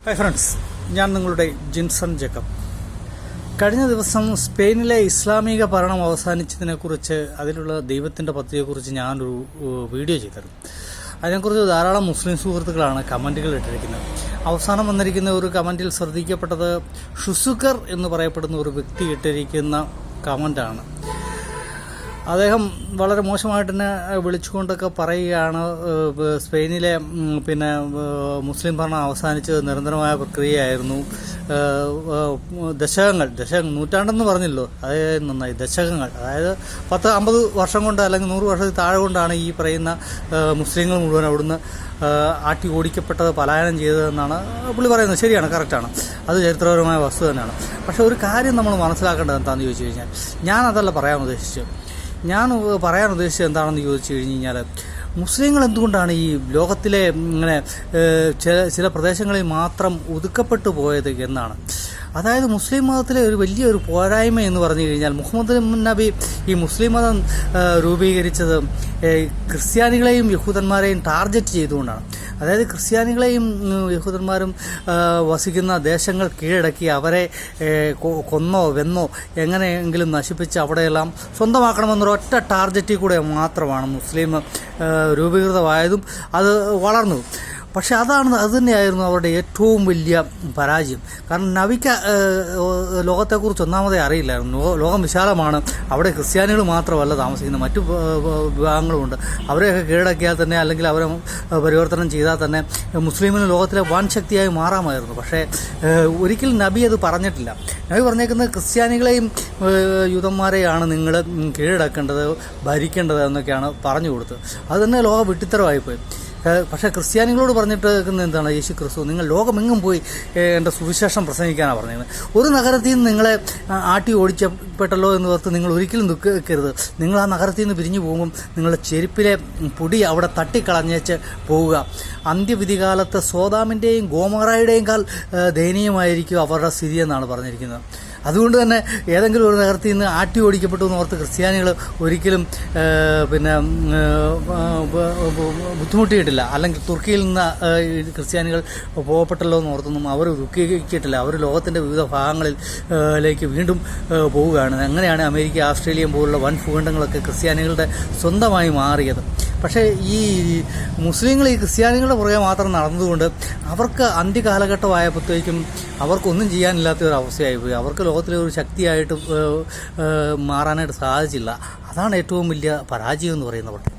Hi friends, ഞാൻ നിങ്ങളുടെ Jinson Jacob. കഴിഞ്ഞ ദിവസം സ്പെയിനിലെ ഇസ്ലാമിക ഭരണം അവസാനിച്ചതിനെക്കുറിച്ച്, അതിലുള്ള ദൈവത്തിൻ്റെ പദ്ധതിയെക്കുറിച്ച് ഞാനൊരു വീഡിയോ ചെയ്തിരുന്നു. അതിനെക്കുറിച്ച് ധാരാളം മുസ്ലിം സുഹൃത്തുക്കളാണ് കമൻറ്റുകൾ ഇട്ടിരിക്കുന്നത്. അവസാനം വന്നിരിക്കുന്ന ഒരു കമൻറ്റിൽ ശ്രദ്ധിക്കപ്പെട്ടത് ഷുസുക്കർ എന്ന് പറയപ്പെടുന്ന ഒരു വ്യക്തി ഇട്ടിരിക്കുന്ന കമൻറ്റാണ്. അദ്ദേഹം വളരെ മോശമായിട്ട് തന്നെ വിളിച്ചുകൊണ്ടൊക്കെ പറയുകയാണ്, സ്പെയിനിലെ മുസ്ലിം ഭരണം അവസാനിച്ചത് നിരന്തരമായ പ്രക്രിയയായിരുന്നു. ദശകങ്ങൾ നൂറ്റാണ്ടെന്ന് പറഞ്ഞല്ലോ, അതായത് നന്നായി ദശകങ്ങൾ, അതായത് 10-50 വർഷം കൊണ്ട് അല്ലെങ്കിൽ 100 വർഷത്തിൽ താഴെ കൊണ്ടാണ് ഈ പറയുന്ന മുസ്ലിങ്ങൾ മുഴുവൻ അവിടുന്ന് ആട്ടി ഓടിക്കപ്പെട്ടത്, പലായനം ചെയ്തതെന്നാണ് പുള്ളി പറയുന്നത്. ശരിയാണ്, കറക്റ്റാണ്, അത് ചരിത്രപരമായ വസ്തു തന്നെയാണ്. പക്ഷെ ഒരു കാര്യം നമ്മൾ മനസ്സിലാക്കേണ്ടത് എന്താണെന്ന് ചോദിച്ചു കഴിഞ്ഞാൽ, ഞാനതല്ല പറയാൻ ഉദ്ദേശിച്ചത് എന്താണെന്ന് ചോദിച്ചു കഴിഞ്ഞാൽ, മുസ്ലിങ്ങൾ എന്തുകൊണ്ടാണ് ഈ ലോകത്തിലെ ഇങ്ങനെ ചില പ്രദേശങ്ങളിൽ മാത്രം ഒതുക്കപ്പെട്ടു പോയത് എന്നാണ്. അതായത് മുസ്ലിം മതത്തിലെ ഒരു വലിയൊരു പോരായ്മ എന്ന് പറഞ്ഞു കഴിഞ്ഞാൽ, മുഹമ്മദ് നബി ഈ മുസ്ലിം മതം രൂപീകരിച്ചത് ക്രിസ്ത്യാനികളെയും യഹൂദന്മാരെയും ടാർഗറ്റ് ചെയ്തുകൊണ്ടാണ്. അതായത് ക്രിസ്ത്യാനികളെയും യഹൂദന്മാരും വസിക്കുന്ന ദേശങ്ങൾ കീഴടക്കി അവരെ കൊന്നോ വെന്നോ എങ്ങനെയെങ്കിലും നശിപ്പിച്ച് അവിടെയെല്ലാം സ്വന്തമാക്കണമെന്നൊരൊറ്റ ടാർഗറ്റിൽ കൂടെ മാത്രമാണ് മുസ്ലിം രൂപീകൃതമായതും അത് വളർന്നു. പക്ഷെ അത് തന്നെയായിരുന്നു അവരുടെ ഏറ്റവും വലിയ പരാജയം. കാരണം നബിക്ക് ലോകത്തെക്കുറിച്ച് ഒന്നാമതേ അറിയില്ലായിരുന്നു. ലോകം വിശാലമാണ്, അവിടെ ക്രിസ്ത്യാനികൾ മാത്രമല്ല താമസിക്കുന്നത്, മറ്റു വിഭാഗങ്ങളുമുണ്ട്. അവരെയൊക്കെ കീഴടക്കിയാൽ തന്നെ, അല്ലെങ്കിൽ അവരെ പരിവർത്തനം ചെയ്താൽ തന്നെ മുസ്ലിമിന് ലോകത്തിലെ വൻ ശക്തിയായി മാറാമായിരുന്നു. പക്ഷേ ഒരിക്കലും നബി അത് പറഞ്ഞിട്ടില്ല. നബി പറഞ്ഞേക്കുന്നത് ക്രിസ്ത്യാനികളെയും യൂതന്മാരെയാണ് നിങ്ങൾ കീഴടക്കേണ്ടത്, ഭരിക്കേണ്ടത് എന്നൊക്കെയാണ് പറഞ്ഞു കൊടുത്തത്. അത് തന്നെ ലോക വിട്ടിത്തരമായിപ്പോയി. പക്ഷേ ക്രിസ്ത്യാനികളോട് പറഞ്ഞിട്ട് എന്താണ്, യേശു ക്രിസ്തു നിങ്ങൾ ലോകമെങ്ങും പോയി എൻ്റെ സുവിശേഷം പ്രസംഗിക്കാനാണ് പറഞ്ഞത്. ഒരു നഗരത്തിൽ നിന്ന് നിങ്ങളെ ആട്ടി ഓടിച്ചപ്പെട്ടല്ലോ എന്ന് ഓർത്ത് നിങ്ങൾ ഒരിക്കലും ദുഃഖിക്കരുത്. നിങ്ങൾ ആ നഗരത്തിൽ നിന്ന് പിരിഞ്ഞു പോകുമ്പം നിങ്ങളുടെ ചെരുപ്പിലെ പൊടി അവിടെ തട്ടിക്കളഞ്ഞേച്ച് പോവുക. അന്ത്യവിധികാലത്ത് സോദാമിൻ്റെയും ഗോമോറയുടെയും കാൽ ദയനീയമായിരിക്കും അവരുടെ സ്ഥിതി എന്നാണ് പറഞ്ഞിരിക്കുന്നത്. അതുകൊണ്ട് തന്നെ ഏതെങ്കിലും ഒരു നഗരത്തിൽ നിന്ന് ആട്ടി ഓടിക്കപ്പെട്ടു എന്ന് ഓർത്ത് ക്രിസ്ത്യാനികൾ ഒരിക്കലും ബുദ്ധിമുട്ടിയിട്ടില്ല. അല്ലെങ്കിൽ തുർക്കിയിൽ നിന്ന് ക്രിസ്ത്യാനികൾ പോകപ്പെട്ടല്ലോ എന്ന് ഓർത്തൊന്നും അവർ ദുഃഖിച്ചിട്ടില്ല. അവർ ലോകത്തിൻ്റെ വിവിധ ഭാഗങ്ങളിലേക്ക് വീണ്ടും പോവുകയാണ്. അങ്ങനെയാണ് അമേരിക്ക, ആസ്ട്രേലിയ പോലുള്ള വൻ ഭൂഖണ്ഡങ്ങളൊക്കെ ക്രിസ്ത്യാനികളുടെ സ്വന്തമായി മാറിയത്. പക്ഷേ ഈ മുസ്ലിങ്ങൾ ഈ ക്രിസ്ത്യാനികളുടെ പുറകെ മാത്രം നടന്നതുകൊണ്ട് അവർക്ക് അന്ത്യകാലഘട്ടമായപ്പോഴത്തേക്കും അവർക്കൊന്നും ചെയ്യാനില്ലാത്ത ഒരു അവസ്ഥയായിപ്പോയി. അവർക്ക് ലോകത്തിലെ ഒരു ശക്തിയായിട്ട് മാറാനായിട്ട് സാധിച്ചില്ല. അതാണ് ഏറ്റവും വലിയ പരാജയം എന്ന് പറയുന്നത്.